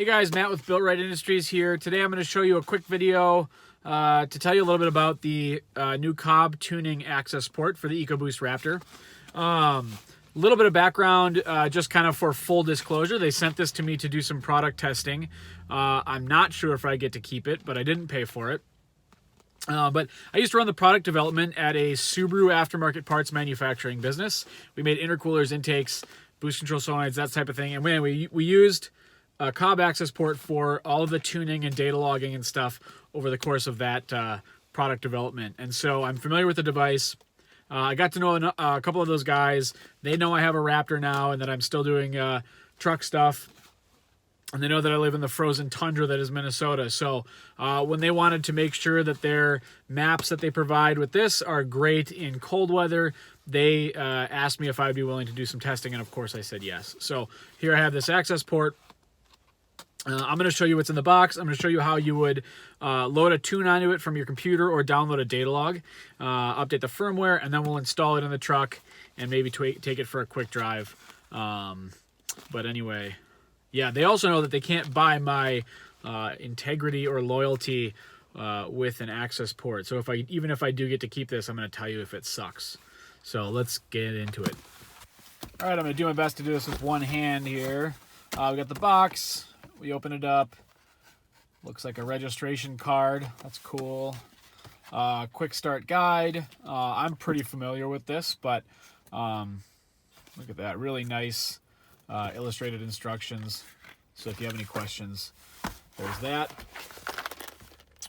Hey guys, Matt with Built Right Industries here. Today I'm going to show you a quick video to tell you a little bit about the new COBB tuning Accessport for the EcoBoost Raptor. A little bit of background, just kind of for full disclosure. They sent this to me to do some product testing. I'm not sure if I get to keep it, but I didn't pay for it. But I used to run the product development at a Subaru aftermarket parts manufacturing business. We made intercoolers, intakes, boost control solenoids, that type of thing. And we used COBB Accessport for all of the tuning and data logging and stuff over the course of that product development. And so I'm familiar with the device. I got to know a couple of those guys. They know I have a Raptor now and that I'm still doing truck stuff. And they know that I live in the frozen tundra that is Minnesota. So when they wanted to make sure that their maps that they provide with this are great in cold weather, they asked me if I'd be willing to do some testing. And of course I said yes. So here I have this Accessport. I'm going to show you what's in the box. I'm going to show you how you would load a tune onto it from your computer or download a data log, update the firmware, and then we'll install it in the truck and maybe take it for a quick drive. But anyway, yeah, they also know that they can't buy my integrity or loyalty with an Accessport. So even if I do get to keep this, I'm going to tell you if it sucks. So let's get into it. All right, I'm going to do my best to do this with one hand here. We got the box. We open it up. Looks like a registration card. That's cool. Quick start guide. I'm pretty familiar with this, but look at that. Really nice illustrated instructions. So if you have any questions, there's that.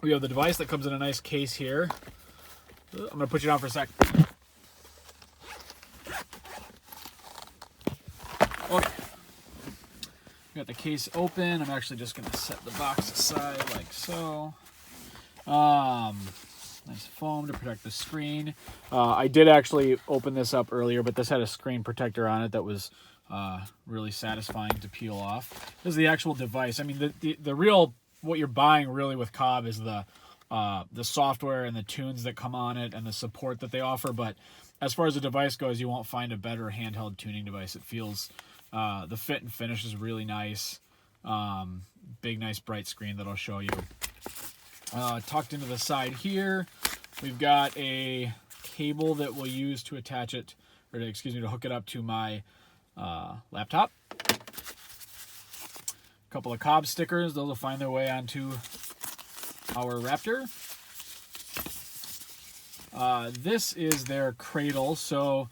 We have the device that comes in a nice case here. I'm going to put you down for a sec. Okay. Got the case open. I'm actually just going to set the box aside like so. Nice foam to protect the screen. I did actually open this up earlier, but this had a screen protector on it that was really satisfying to peel off. This is the actual device. I mean, the real, what you're buying really with COBB is the software and the tunes that come on it and the support that they offer. But as far as the device goes, you won't find a better handheld tuning device. It feels... the fit and finish is really nice. Big, nice, bright screen that I'll show you. Tucked into the side here, we've got a cable that we'll use to attach it, or to, excuse me, to hook it up to my laptop. A couple of COBB stickers. Those will find their way onto our Raptor. This is their cradle, so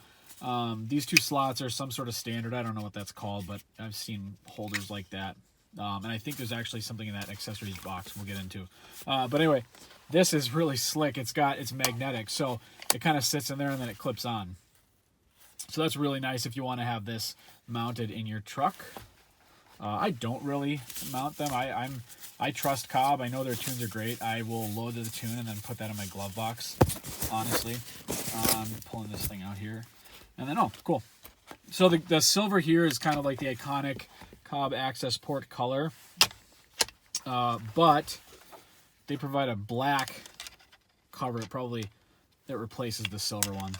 these two slots are some sort of standard. I don't know what that's called, but I've seen holders like that. And I think there's actually something in that accessories box we'll get into. But anyway, this is really slick. It's magnetic, so it kind of sits in there and then it clips on. So that's really nice if you want to have this mounted in your truck. I don't really mount them. I trust COBB. I know their tunes are great. I will load the tune and then put that in my glove box, honestly. I'm pulling this thing out here. And then, oh, cool. So the silver here is kind of like the iconic COBB Accessport color. But they provide a black cover, that replaces the silver one.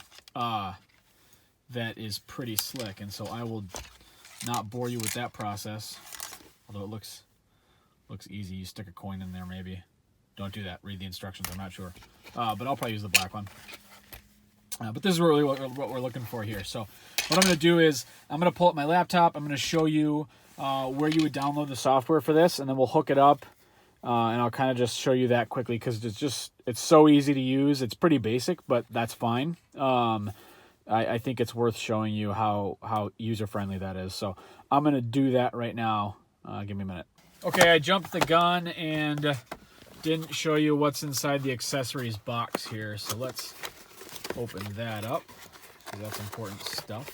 That is pretty slick. And so I will not bore you with that process. Although it looks easy. You stick a coin in there maybe. Don't do that. Read the instructions. I'm not sure. But I'll probably use the black one. But this is really what we're looking for here. So what I'm going to do is I'm going to pull up my laptop. I'm going to show you where you would download the software for this, and then we'll hook it up. And I'll kind of just show you that quickly because it's so easy to use. It's pretty basic, but that's fine. I think it's worth showing you how user-friendly that is. So I'm going to do that right now. Give me a minute. Okay, I jumped the gun and didn't show you what's inside the accessories box here. So let's open that up, because that's important stuff.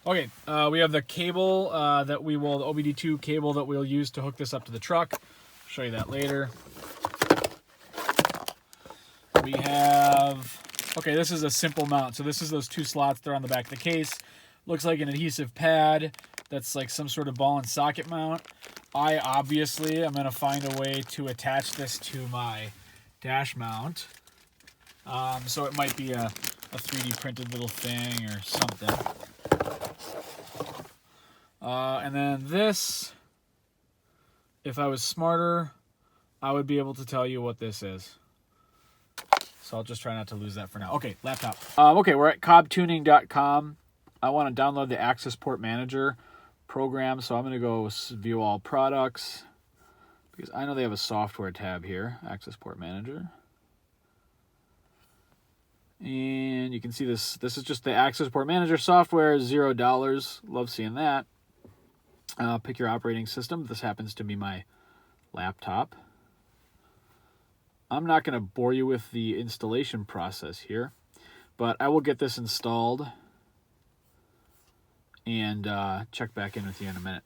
Okay, we have the cable the OBD2 cable that we'll use to hook this up to the truck. I'll show you that later. We have, okay, this is a simple mount. So this is those two slots that are on the back of the case. Looks like an adhesive pad that's like some sort of ball and socket mount. I obviously am going to find a way to attach this to my dash mount. So it might be a 3D printed little thing or something. And then this, if I was smarter, I would be able to tell you what this is. So I'll just try not to lose that for now. Okay, laptop. Okay, we're at cobbtuning.com. I want to download the Accessport Manager program, so I'm going to go view all products because I know they have a software tab here, Accessport Manager. And you can see this. This is just the Accessport Manager software, $0. Love seeing that. Pick your operating system. This happens to be my laptop. I'm not going to bore you with the installation process here, but I will get this installed and check back in with you in a minute.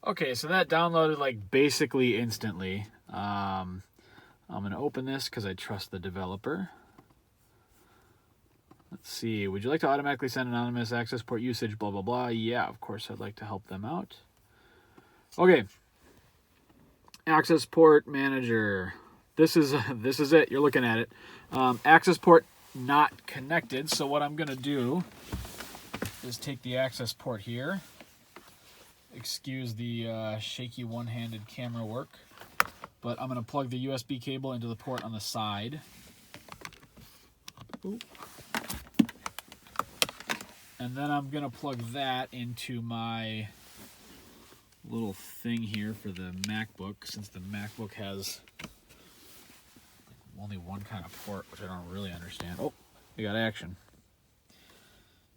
Okay, so that downloaded like basically instantly. I'm going to open this because I trust the developer. Let's see. Would you like to automatically send anonymous Accessport usage, blah, blah, blah? Yeah, of course, I'd like to help them out. Okay. Accessport Manager. This is it. You're looking at it. Accessport not connected. So what I'm going to do is take the Accessport here. Excuse the shaky one-handed camera work. But I'm going to plug the USB cable into the port on the side. Ooh. And then I'm going to plug that into my little thing here for the MacBook, since the MacBook has only one kind of port, which I don't really understand. Oh, we got action.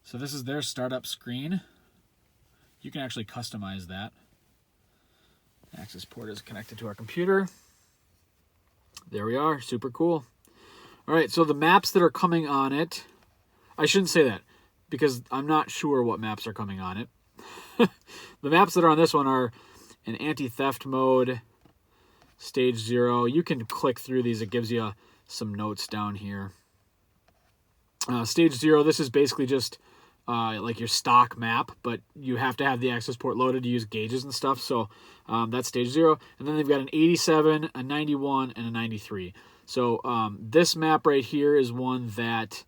So this is their startup screen. You can actually customize that. Accessport is connected to our computer. There we are. Super cool. All right, so the maps that are coming on it, I shouldn't say that because I'm not sure what maps are coming on it. The maps that are on this one are an anti-theft mode, stage 0. You can click through these. It gives you some notes down here. Stage 0, this is basically just like your stock map, but you have to have the Accessport loaded to use gauges and stuff. So that's stage 0. And then they've got an 87, a 91, and a 93. So this map right here is one that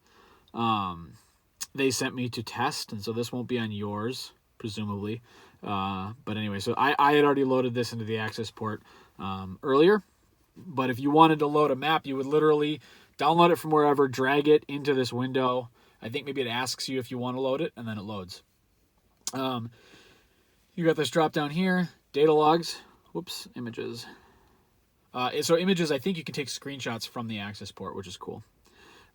they sent me to test, and so this won't be on yours, presumably. But anyway, so I had already loaded this into the Accessport earlier. But if you wanted to load a map, you would literally download it from wherever, drag it into this window. I think maybe it asks you if you want to load it, and then it loads. You got this drop down here, data logs. Whoops, images. So images, I think you can take screenshots from the Accessport, which is cool.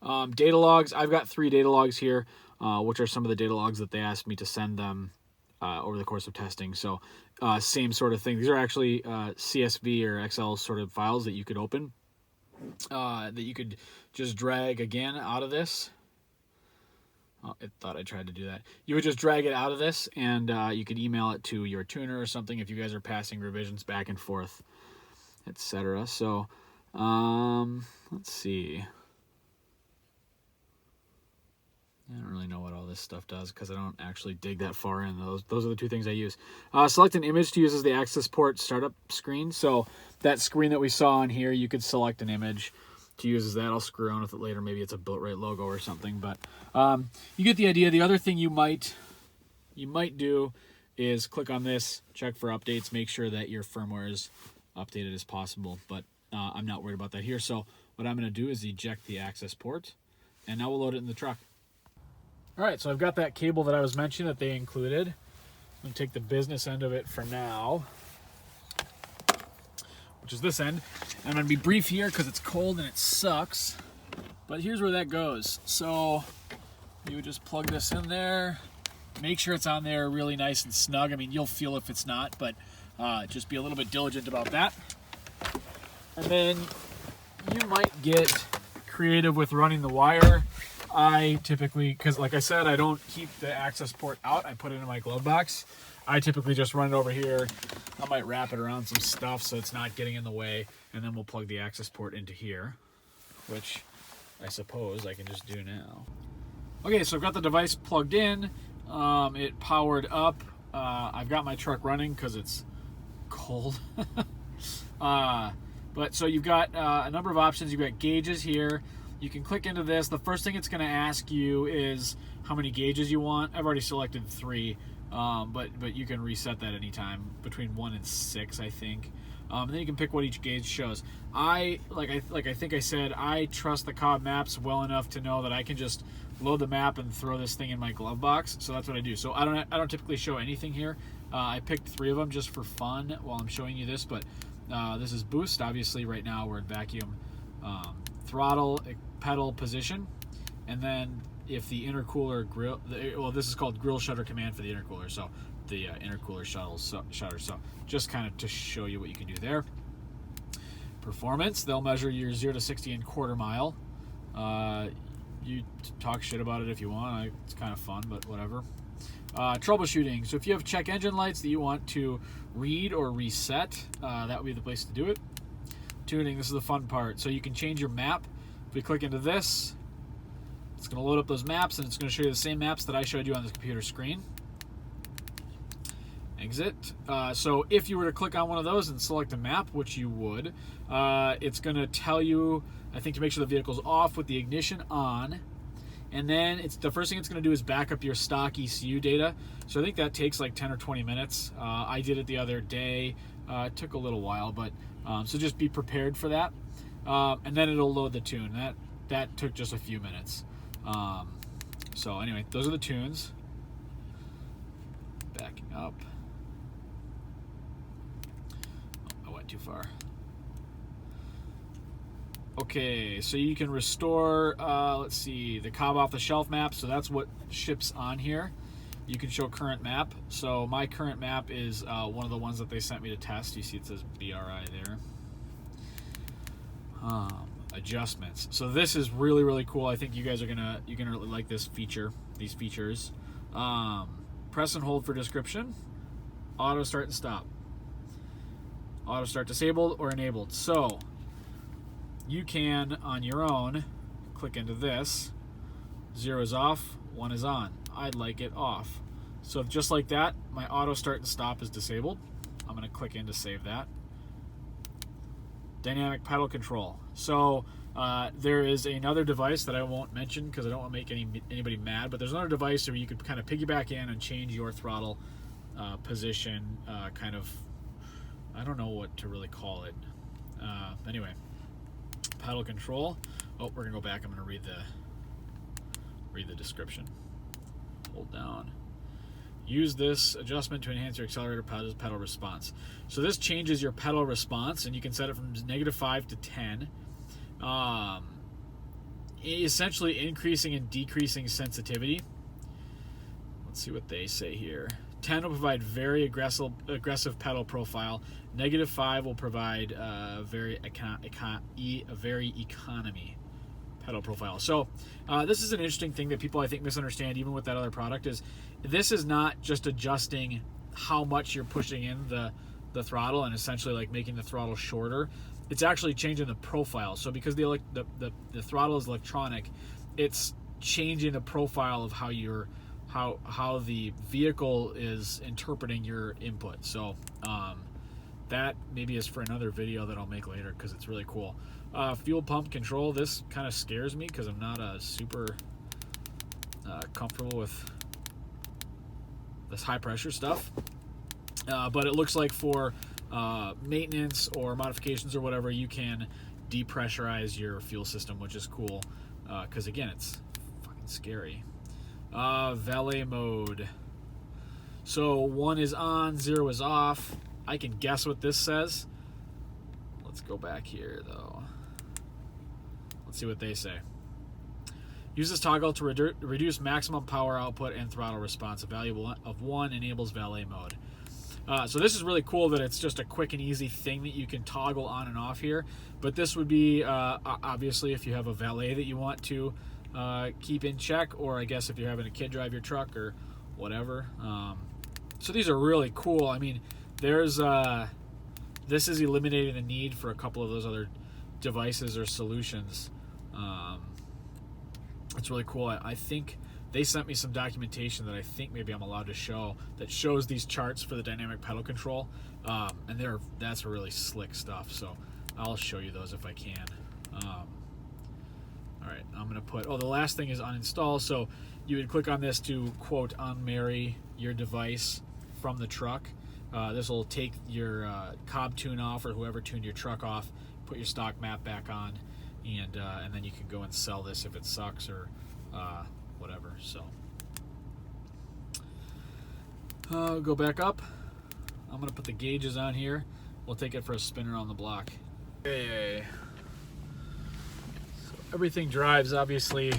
Data logs, I've got 3 data logs here, which are some of the data logs that they asked me to send them over the course of testing. So same sort of thing. These are actually CSV or Excel sort of files that you could open, that you could just drag again out of this. Oh, it thought I tried to do that. You would just drag it out of this, and you could email it to your tuner or something if you guys are passing revisions back and forth, etc. So let's see. I don't really know what all this stuff does because I don't actually dig that far in. Those are the 2 things I use. Select an image to use as the Accessport startup screen. So that screen that we saw on here, you could select an image to use as that. I'll screw around with it later. Maybe it's a Built-Right logo or something. But you get the idea. The other thing you might do is click on this, check for updates, make sure that your firmware is updated as possible. But I'm not worried about that here. So what I'm going to do is eject the Accessport, and now we'll load it in the truck. All right, so I've got that cable that I was mentioning that they included. I'm going to take the business end of it for now, which is this end. I'm going to be brief here because it's cold and it sucks. But here's where that goes. So you would just plug this in there. Make sure it's on there really nice and snug. I mean, you'll feel if it's not, but just be a little bit diligent about that. And then you might get creative with running the wire. I typically, because like I said, I don't keep the Accessport out. I put it in my glove box. I typically just run it over here. I might wrap it around some stuff so it's not getting in the way. And then we'll plug the Accessport into here, which I suppose I can just do now. Okay, so I've got the device plugged in. It powered up. I've got my truck running because it's cold. But so you've got a number of options. You've got gauges here. You can click into this. The first thing it's going to ask you is how many gauges you want. I've already selected 3. but you can reset that anytime between 1 and 6, I think. And then you can pick what each gauge shows. I think I said, I trust the COBB maps well enough to know that I can just load the map and throw this thing in my glove box. So that's what I do. So I don't typically show anything here. I picked 3 of them just for fun while I'm showing you this. But this is boost. Obviously, right now we're in vacuum. Throttle, pedal position, and then if the intercooler grill, well, this is called grill shutter command for the intercooler. So the intercooler shutter. So just kind of to show you what you can do there. Performance, they'll measure your 0 to 60 in quarter mile. You talk shit about it if you want. It's kind of fun, but whatever. Troubleshooting. So if you have check engine lights that you want to read or reset, that would be the place to do it. Tuning, this is the fun part. So you can change your map. If we click into this, it's going to load up those maps, and it's going to show you the same maps that I showed you on the computer screen. Exit. So if you were to click on one of those and select a map, which you would, it's going to tell you, I think, to make sure the vehicle's off with the ignition on. And then the first thing it's going to do is back up your stock ECU data. So I think that takes like 10 or 20 minutes. I did it the other day. It took a little while, but so just be prepared for that. And then it'll load the tune. That took just a few minutes. So anyway, those are the tunes. Backing up. Oh, I went too far. Okay, so you can restore, let's see, the COBB off-the-shelf map. So that's what ships on here. You can show current map. So my current map is one of the ones that they sent me to test. You see it says BRI there. Adjustments. So this is really, really cool. I think you guys are you're gonna really like this feature, these features. Press and hold for description. Auto start and stop. Auto start disabled or enabled. So you can, on your own, click into this. 0 is off, 1 is on. I'd like it off. So just like that, my auto start and stop is disabled. I'm going to click in to save that. Dynamic pedal control. So there is another device that I won't mention because I don't want to make anybody mad, but there's another device where you could kind of piggyback in and change your throttle position, kind of, I don't know what to really call it. Anyway, pedal control. Oh, we're gonna go back. I'm gonna read the description. Hold down. Use this adjustment to enhance your accelerator pedal response. So this changes your pedal response, and you can set it from -5 to 10. Essentially increasing and decreasing sensitivity. Let's see what they say here. 10 will provide very aggressive pedal profile. -5 will provide a very economy pedal profile. So this is an interesting thing that people, I think, misunderstand even with that other product, is this is not just adjusting how much you're pushing in the throttle and essentially like making the throttle shorter. It's actually changing the profile. So because the throttle is electronic, it's changing the profile of how the vehicle is interpreting your input. So that maybe is for another video that I'll make later because it's really cool. Fuel pump control. This kind of scares me because I'm not super comfortable with this high pressure stuff. But it looks like for maintenance or modifications or whatever, you can depressurize your fuel system, which is cool because again, it's fucking scary. Valet mode. So 1 is on, 0 is off. I can guess what this says. Let's go back here though. Let's see what they say. Use this toggle to reduce maximum power output and throttle response. A value of 1 enables valet mode. So this is really cool that it's just a quick and easy thing that you can toggle on and off here. But this would be obviously if you have a valet that you want to keep in check, or I guess if you're having a kid drive your truck or whatever. So these are really cool. I mean, there's this is eliminating the need for a couple of those other devices or solutions. It's really cool. I think they sent me some documentation that I think maybe I'm allowed to show that shows these charts for the dynamic pedal control, and that's really slick stuff. So I'll show you those if I can. All right, I'm gonna put, the last thing is uninstall. So you would click on this to, quote, unmarry your device from the truck. This will take your COBB tune off, or whoever tuned your truck off, put your stock map back on, and then you can go and sell this if it sucks or whatever. So go back up. I'm going to put the gauges on here. We'll take it for a spin around the block. Okay. So everything drives obviously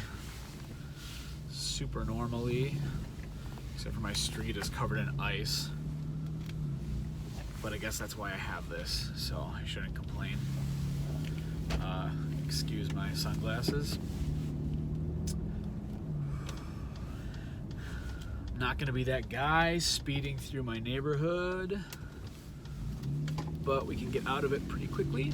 super normally, except for my street is covered in ice. But I guess that's why I have this, so I shouldn't complain. Excuse my sunglasses. Not gonna be that guy speeding through my neighborhood, but we can get out of it pretty quickly.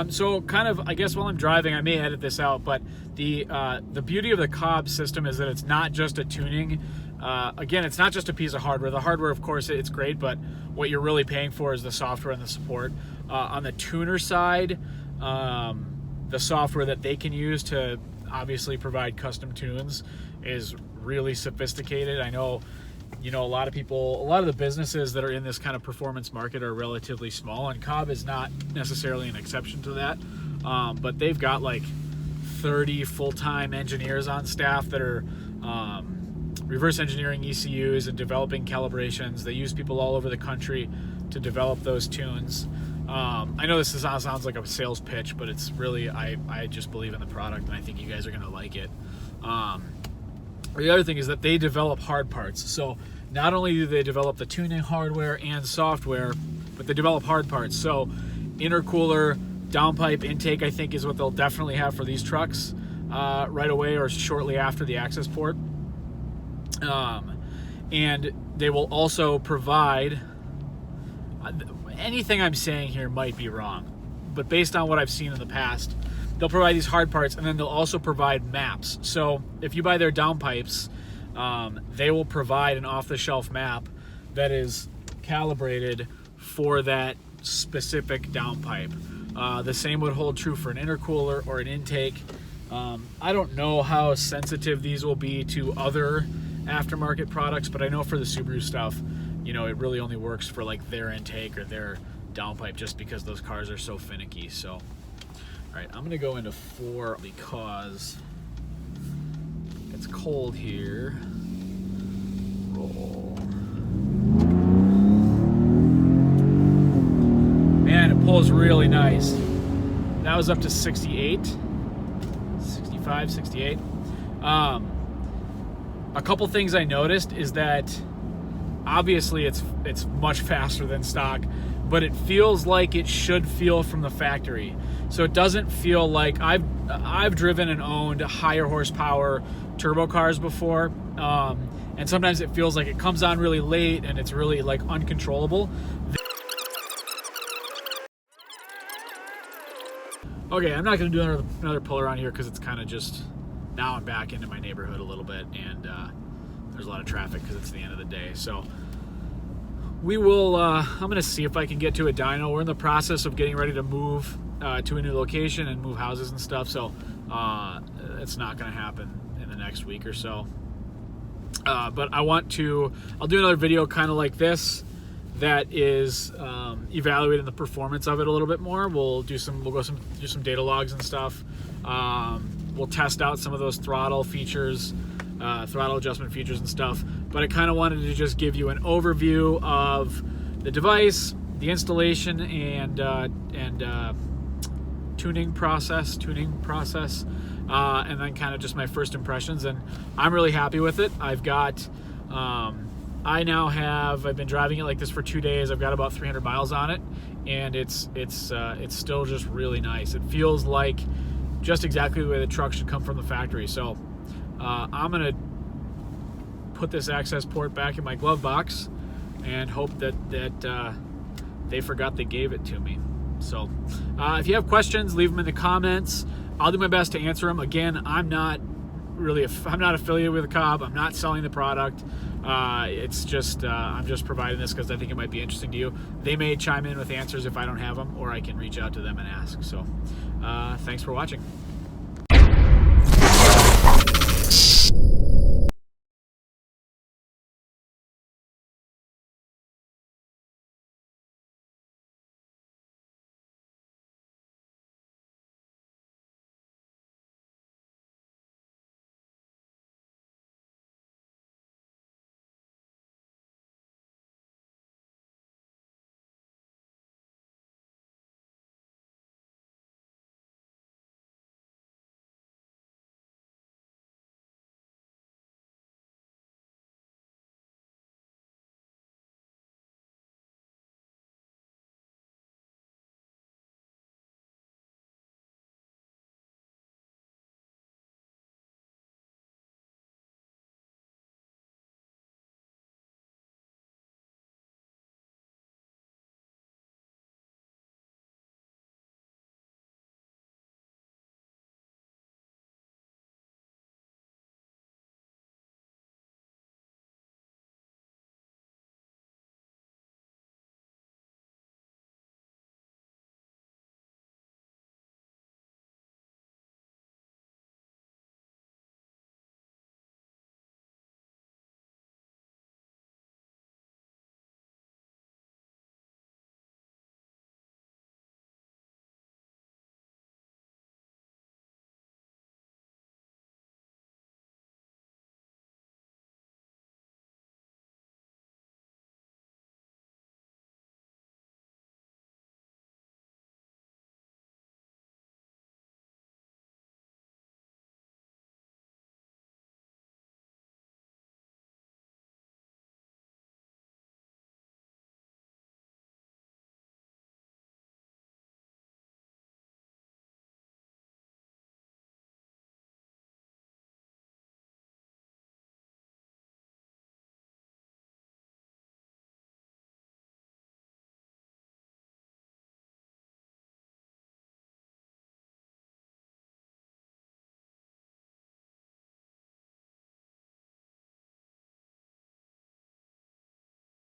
So kind of, I guess while I'm driving, I may edit this out, but the beauty of the COBB system is that it's not just a tuning. Again, it's not just a piece of hardware. The hardware, of course, it's great, but what you're really paying for is the software and the support. On the tuner side, the software that they can use to obviously provide custom tunes is really sophisticated. I know, you know, a lot of the businesses that are in this kind of performance market are relatively small, and COBB is not necessarily an exception to that. But they've got like 30 full-time engineers on staff that are reverse engineering ECUs and developing calibrations. They use people all over the country to develop those tunes. I know this sounds like a sales pitch, but it's really, I just believe in the product, and I think you guys are going to like it. The other thing is that they develop hard parts. So not only do they develop the tuning hardware and software, but they develop hard parts. So intercooler, downpipe, intake, I think is what they'll definitely have for these trucks right away or shortly after the Accessport. And they will also provide, anything I'm saying here might be wrong, but based on what I've seen in the past, they'll provide these hard parts, and then they'll also provide maps. So if you buy their downpipes, they will provide an off-the-shelf map that is calibrated for that specific downpipe. The same would hold true for an intercooler or an intake. I don't know how sensitive these will be to other aftermarket products, but I know for the Subaru stuff, you know, it really only works for like their intake or their downpipe, just because those cars are so finicky. So, all right, I'm gonna go into 4 because it's cold here. Roll. Man, it pulls really nice. That was up to 68, 65, 68. A couple things I noticed is that obviously it's much faster than stock, but it feels like it should feel from the factory. So it doesn't feel like, I've driven and owned higher horsepower turbo cars before, and sometimes it feels like it comes on really late and it's really like uncontrollable. Okay, I'm not going to do another pull around here because it's kind of just, now I'm back into my neighborhood a little bit, and there's a lot of traffic because it's the end of the day. So we will, I'm going to see if I can get to a dyno. We're in the process of getting ready to move to a new location and move houses and stuff, so it's not going to happen in the next week or so. But I'll do another video kind of like this that is evaluating the performance of it a little bit more. We'll do some data logs and stuff. We'll test out some of those throttle features, throttle adjustment features and stuff. But I kind of wanted to just give you an overview of the device, the installation, and tuning process, and then kind of just my first impressions. And I'm really happy with it. I've been driving it like this for 2 days. I've got about 300 miles on it, and it's still just really nice. It feels like just exactly the way the truck should come from the factory. So I'm gonna put this Accessport back in my glove box and hope that they forgot they gave it to me. So if you have questions, leave them in the comments. I'll do my best to answer them. Again, I'm not affiliated with the COBB. I'm not selling the product. It's just I'm just providing this because I think it might be interesting to you. They may chime in with answers if I don't have them, or I can reach out to them and ask. So thanks for watching. guys.